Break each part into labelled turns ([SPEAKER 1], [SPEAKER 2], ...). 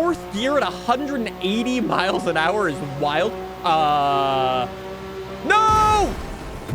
[SPEAKER 1] fourth gear at 180 miles an hour is wild. No!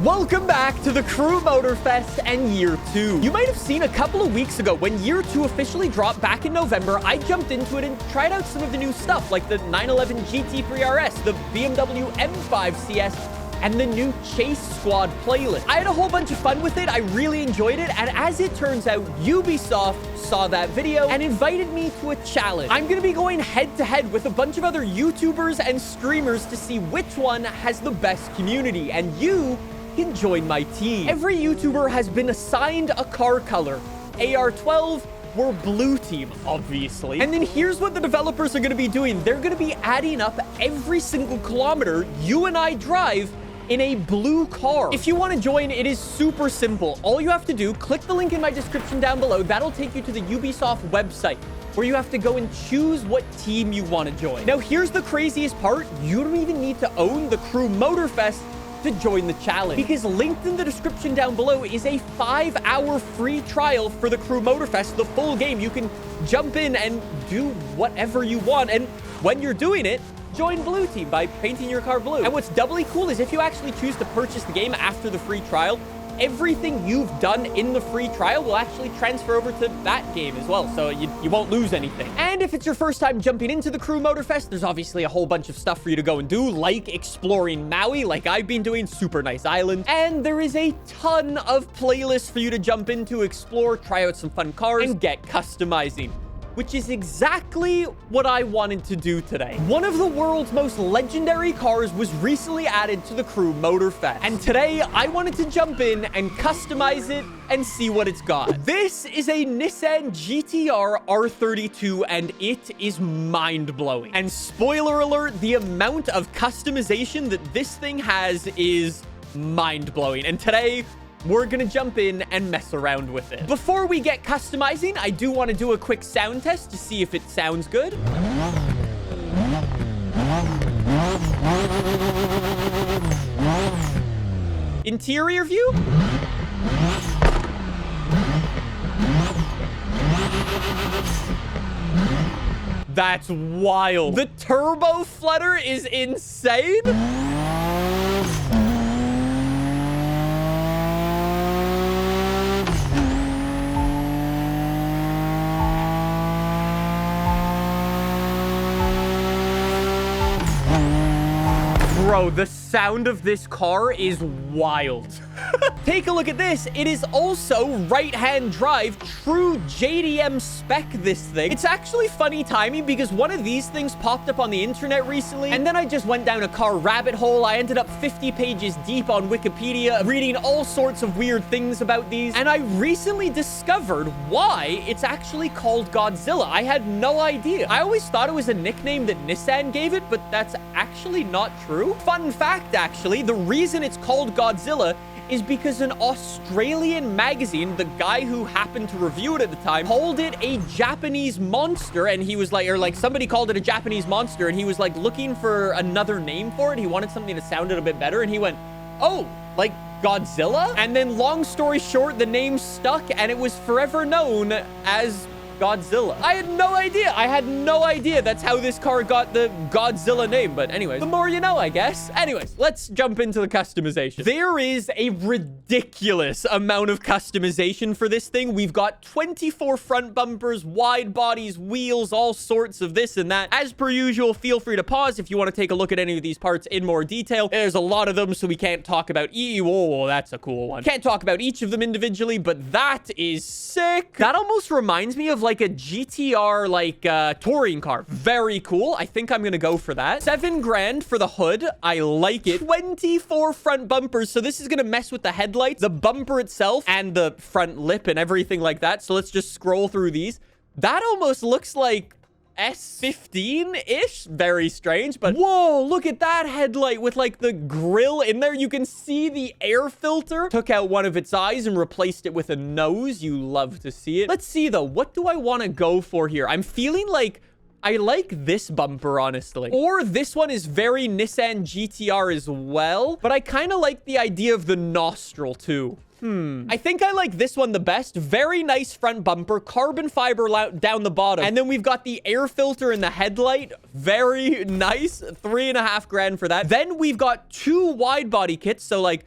[SPEAKER 1] Welcome back to the Crew Motorfest and Year 2. You might have seen a couple of weeks ago when Year 2 officially dropped back in November, I jumped into it and tried out some of the new stuff like the 911 GT-R, the BMW M5 CS, and the new Chase Squad playlist. I had a whole bunch of fun with it. I really enjoyed it. And as it turns out, Ubisoft saw that video and invited me to a challenge. I'm gonna be going head to head with a bunch of other YouTubers and streamers to see which one has the best community. And you can join my team. Every YouTuber has been assigned a car color. AR12, we're blue team, obviously. And then here's what the developers are gonna be doing. They're gonna be adding up every single kilometer you and I drive in a blue car. If you want to join, it is super simple. All you have to do, click the link in my description down below. That'll take you to the Ubisoft website where you have to go and choose what team you want to join. Now, here's the craziest part. You don't even need to own the Crew Motorfest to join the challenge, because linked in the description down below is a 5-hour free trial for the Crew Motorfest, the full game. You can jump in and do whatever you want. And when you're doing it, join blue team by painting your car blue. And what's doubly cool is if you actually choose to purchase the game after the free trial, everything you've done in the free trial will actually transfer over to that game as well. So you won't lose anything. And if it's your first time jumping into the Crew Motorfest, there's obviously a whole bunch of stuff for you to go and do, like exploring Maui, like I've been doing, super nice island. And there is a ton of playlists for you to jump into, explore, try out some fun cars, and get customizing, which is exactly what I wanted to do today. One of the world's most legendary cars was recently added to the Crew Motorfest. And today, I wanted to jump in and customize it and see what it's got. This is a Nissan GT-R R32, and it is mind-blowing. And spoiler alert, the amount of customization that this thing has is mind-blowing. And today, we're gonna jump in and mess around with it. Before we get customizing, I do want to do a quick sound test to see if it sounds good. Interior view. That's wild. The turbo flutter is insane. Bro, the sound of this car is wild. Take a look at this. It is also right-hand drive, true JDM spec, this thing. It's actually funny timing because one of these things popped up on the internet recently, and then I just went down a car rabbit hole. I ended up 50 pages deep on Wikipedia, reading all sorts of weird things about these, and I recently discovered why it's actually called Godzilla. I had no idea. I always thought it was a nickname that Nissan gave it, but that's actually not true. Fun fact, actually, the reason it's called Godzilla is because an Australian magazine, the guy who happened to review it at the time, called it a Japanese monster, and he was like, or like somebody called it a Japanese monster, and he was like looking for another name for it. He wanted something that sounded a bit better, and he went, oh, like Godzilla? And then long story short, the name stuck, and it was forever known as Godzilla. I had no idea. I had no idea that's how this car got the Godzilla name. But anyways, the more you know, I guess. Anyways, let's jump into the customization. There is a ridiculous amount of customization for this thing. We've got 24 front bumpers, wide bodies, wheels, all sorts of this and that. As per usual, feel free to pause if you want to take a look at any of these parts in more detail. There's a lot of them, so we can't talk about oh, that's a cool one. Can't talk about each of them individually, but that is sick. That almost reminds me of like a GT-R touring car. Very cool. I think I'm gonna go for that. $7,000 for the hood. I like it. 24 front bumpers, so this is gonna mess with the headlights, the bumper itself, and the front lip and everything like that. So let's just scroll through these. That almost looks like S15-ish. Very strange, but whoa, look at that headlight with like the grill in there. You can see the air filter. Took out one of its eyes and replaced it with a nose. You love to see it. Let's see though, what do I want to go for here? I'm feeling like I like this bumper, honestly. Or this one is very Nissan GT-R as well. But I kind of like the idea of the nostril, too. I think I like this one the best. Very nice front bumper, carbon fiber down the bottom. And then we've got the air filter in the headlight. Very nice. 3.5 grand for that. Then we've got 2 wide body kits. So like,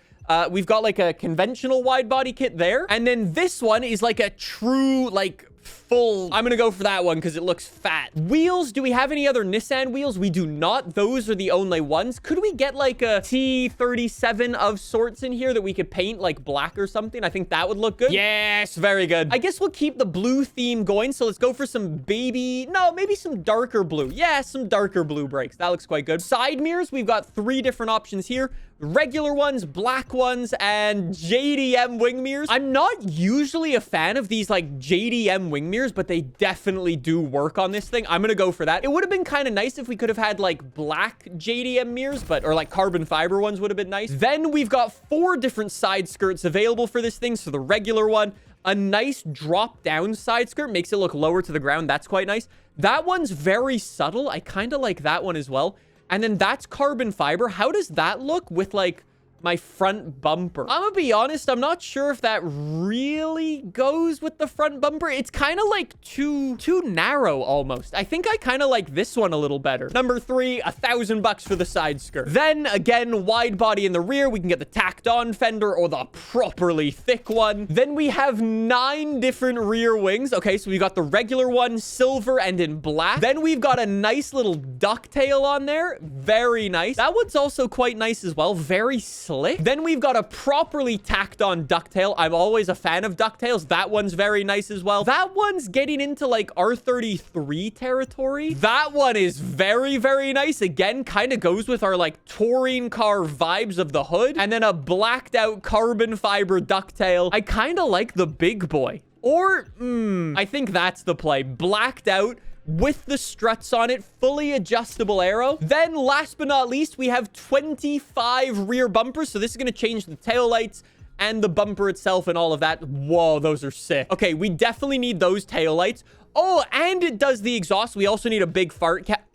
[SPEAKER 1] we've got like a conventional wide body kit there. And then this one is like a true, like, full. I'm gonna go for that one because it looks fat. Wheels, do we have any other Nissan wheels? We do not. Those are the only ones. Could we get like a T37 of sorts in here that we could paint like black or something? I think that would look good. Yes, very good. I guess we'll keep the blue theme going. So let's go for some maybe some darker blue. Yeah, some darker blue brakes. That looks quite good. Side mirrors, we've got 3 different options here. Regular ones, black ones, and JDM wing mirrors. I'm not usually a fan of these like JDM wing mirrors, but they definitely do work on this thing. I'm gonna go for that. It would have been kind of nice if we could have had like black JDM mirrors, or like carbon fiber ones would have been nice. Then we've got 4 different side skirts available for this thing. So the regular one, a nice drop down side skirt, makes it look lower to the ground. That's quite nice. That one's very subtle. I kind of like that one as well. And then that's carbon fiber. How does that look with like my front bumper? I'm gonna be honest, I'm not sure if that really goes with the front bumper. It's kind of like too narrow almost. I think I kind of like this one a little better. Number 3, $1,000 for the side skirt. Then again, wide body in the rear. We can get the tacked on fender or the properly thick one. Then we have 9 different rear wings. Okay, so we got the regular one, silver and in black. Then we've got a nice little ducktail on there. Very nice. That one's also quite nice as well. Very slick. Then we've got a properly tacked on ducktail. I'm always a fan of ducktails. That one's very nice as well. That one's getting into like R33 territory. That one is very, very nice. Again, kind of goes with our like touring car vibes of the hood. And then a blacked out carbon fiber ducktail. I kind of like the big boy. Or, I think that's the play. Blacked out with the struts on it, fully adjustable aero. Then last but not least, we have 25 rear bumpers. So this is going to change the taillights and the bumper itself and all of that. Whoa, those are sick. Okay, we definitely need those taillights. Oh, and it does the exhaust. We also need a big fart cat.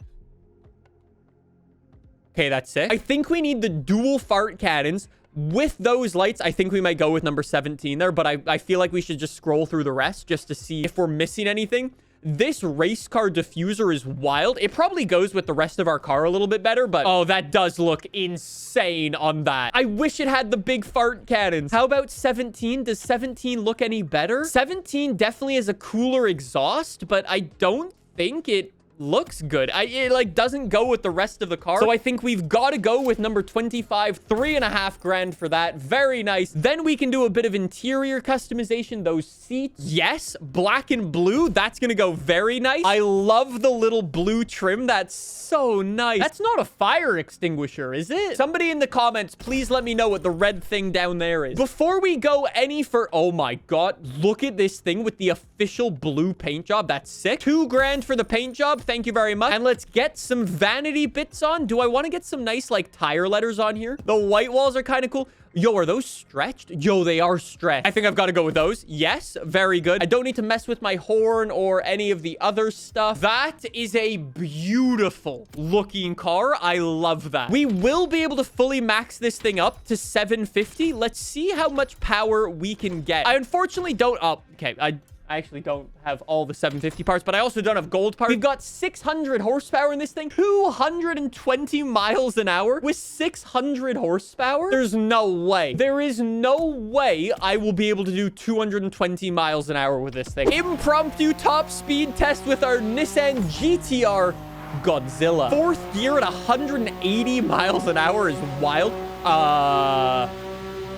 [SPEAKER 1] Okay, that's sick. I think we need the dual fart cannons. With those lights, I think we might go with number 17 there, but I feel like we should just scroll through the rest just to see if we're missing anything. This race car diffuser is wild. It probably goes with the rest of our car a little bit better, but oh, that does look insane on that. I wish it had the big fart cannons. How about 17? Does 17 look any better? 17 definitely has a cooler exhaust, but I don't think it looks good. It like doesn't go with the rest of the car. So I think we've got to go with number 25, 3.5 grand for that. Very nice. Then we can do a bit of interior customization. Those seats, yes, black and blue. That's gonna go very nice. I love the little blue trim. That's so nice. That's not a fire extinguisher, is it? Somebody in the comments, please let me know what the red thing down there is. Before we go any further, oh my god, look at this thing with the official blue paint job. That's sick. 2 grand for the paint job. Thank you very much. And let's get some vanity bits on. Do I want to get some nice like tire letters on here? The white walls are kind of cool. Yo, are those stretched? Yo, they are stretched. I think I've got to go with those. Yes, very good. I don't need to mess with my horn or any of the other stuff. That is a beautiful looking car. I love that. We will be able to fully max this thing up to 750. Let's see how much power we can get. I unfortunately don't... Oh, okay. I actually don't have all the 750 parts, but I also don't have gold parts. We've got 600 horsepower in this thing. 220 miles an hour with 600 horsepower. There's no way. There is no way I will be able to do 220 miles an hour with this thing. Impromptu top speed test with our Nissan GT-R Godzilla. 4th gear at 180 miles an hour is wild.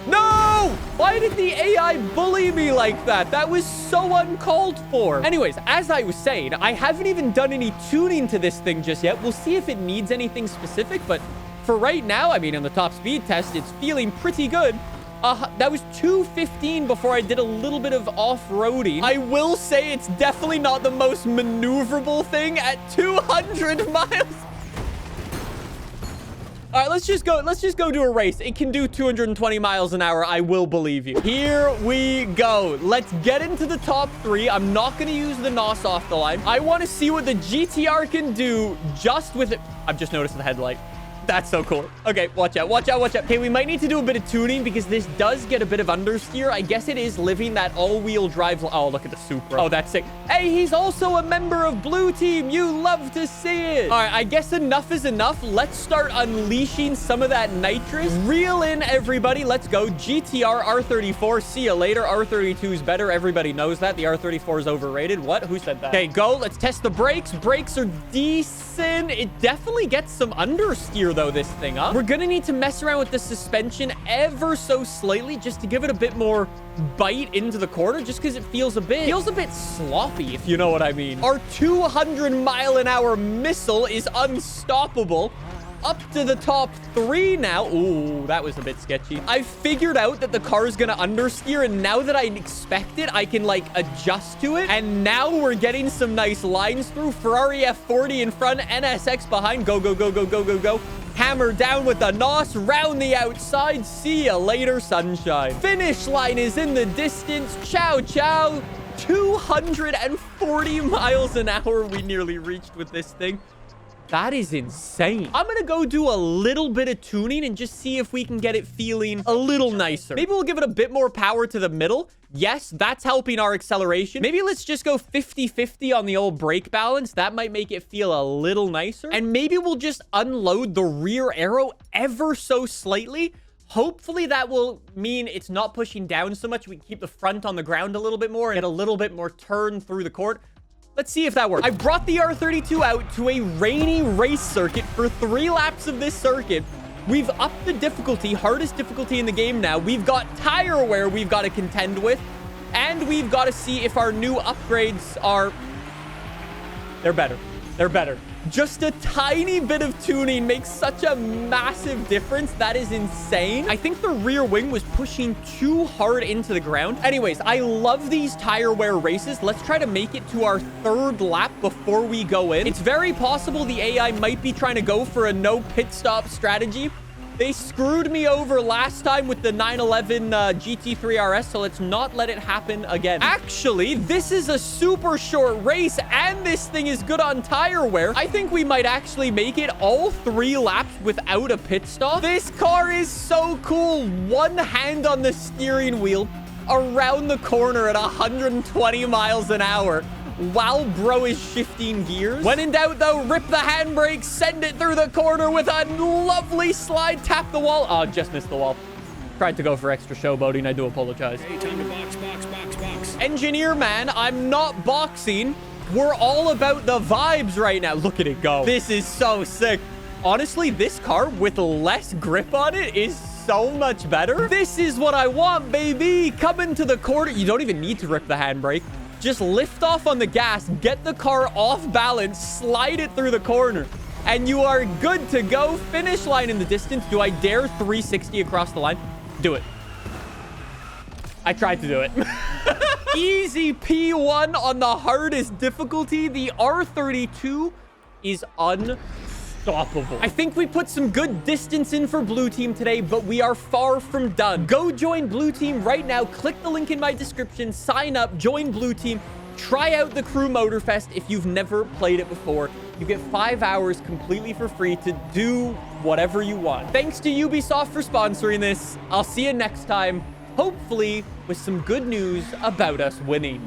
[SPEAKER 1] No! Why did the AI bully me like that? That was so uncalled for. Anyways, as I was saying, I haven't even done any tuning to this thing just yet. We'll see if it needs anything specific, but for right now, I mean, on the top speed test, it's feeling pretty good. That was 215 before I did a little bit of off-roading. I will say it's definitely not the most maneuverable thing at 200 miles. All right, let's just go do a race. It can do 220 miles an hour. I will believe you. Here we go. Let's get into the top 3. I'm not going to use the NOS off the line. I want to see what the GT-R can do just with it. I've just noticed the headlight. That's so cool. Okay, watch out, watch out, watch out. Okay, we might need to do a bit of tuning because this does get a bit of understeer. I guess it is living that all-wheel drive. Oh, look at the Supra. Oh, that's sick. Hey, he's also a member of Blue Team. You love to see it. All right, I guess enough is enough. Let's start unleashing some of that nitrous. Reel in, everybody. Let's go. GT-R, R34. See you later. R32 is better. Everybody knows that. The R34 is overrated. What? Who said that? Okay, go. Let's test the brakes. Brakes are decent. It definitely gets some understeer though, this thing up. We're gonna need to mess around with the suspension ever so slightly just to give it a bit more bite into the corner, just because it feels a bit sloppy, if you know what I mean. Our 200-mile-an-hour missile is unstoppable. Up to the top 3 now. Ooh, that was a bit sketchy. I figured out that the car is gonna understeer, and now that I expect it, I can like adjust to it. And now we're getting some nice lines through. Ferrari F40 in front, NSX behind. Go, go, go, go, go, go, go. Hammer down with the NOS, round the outside. See ya later, sunshine. Finish line is in the distance. Ciao, ciao. 240 miles an hour we nearly reached with this thing. That is insane. I'm gonna go do a little bit of tuning and just see if we can get it feeling a little nicer. Maybe we'll give it a bit more power to the middle. Yes, that's helping our acceleration. Maybe let's just go 50-50 on the old brake balance. That might make it feel a little nicer. And maybe we'll just unload the rear aero ever so slightly. Hopefully that will mean it's not pushing down so much. We can keep the front on the ground a little bit more and get a little bit more turn through the court. Let's see if that works. I brought the R32 out to a rainy race circuit for 3 laps of this circuit. We've upped the difficulty, hardest difficulty in the game now. We've got tire wear we've got to contend with. And we've got to see if our new upgrades are... They're better. They're better. Just a tiny bit of tuning makes such a massive difference. That is insane. I think the rear wing was pushing too hard into the ground. Anyways, I love these tire wear races. Let's try to make it to our 3rd lap before we go in. It's very possible the AI might be trying to go for a no pit stop strategy. They screwed me over last time with the 911 GT3 RS, so let's not let it happen again. Actually, this is a super short race, and this thing is good on tire wear. I think we might actually make it all 3 laps without a pit stop. This car is so cool. One hand on the steering wheel, around the corner at 120 miles an hour. While bro is shifting gears. When in doubt, though, rip the handbrake, send it through the corner with a lovely slide. Tap the wall. Oh, just missed the wall. Tried to go for extra showboating. I do apologize.
[SPEAKER 2] Hey, time to box.
[SPEAKER 1] Engineer man, I'm not boxing. We're all about the vibes right now. Look at it go. This is so sick. Honestly, this car with less grip on it is so much better. This is what I want, baby. Coming to the corner. You don't even need to rip the handbrake. Just lift off on the gas, get the car off balance, slide it through the corner, and you are good to go. Finish line in the distance. Do I dare 360 across the line? Do it. I tried to do it. Easy P1 on the hardest difficulty. The R32 is unstoppable. I think we put some good distance in for Blue Team today, but we are far from done. Go join Blue Team right now. Click the link in my description. Sign up. Join Blue Team. Try out the Crew Motorfest if you've never played it before. You get 5 hours completely for free to do whatever you want. Thanks to Ubisoft for sponsoring this. I'll see you next time, hopefully with some good news about us winning.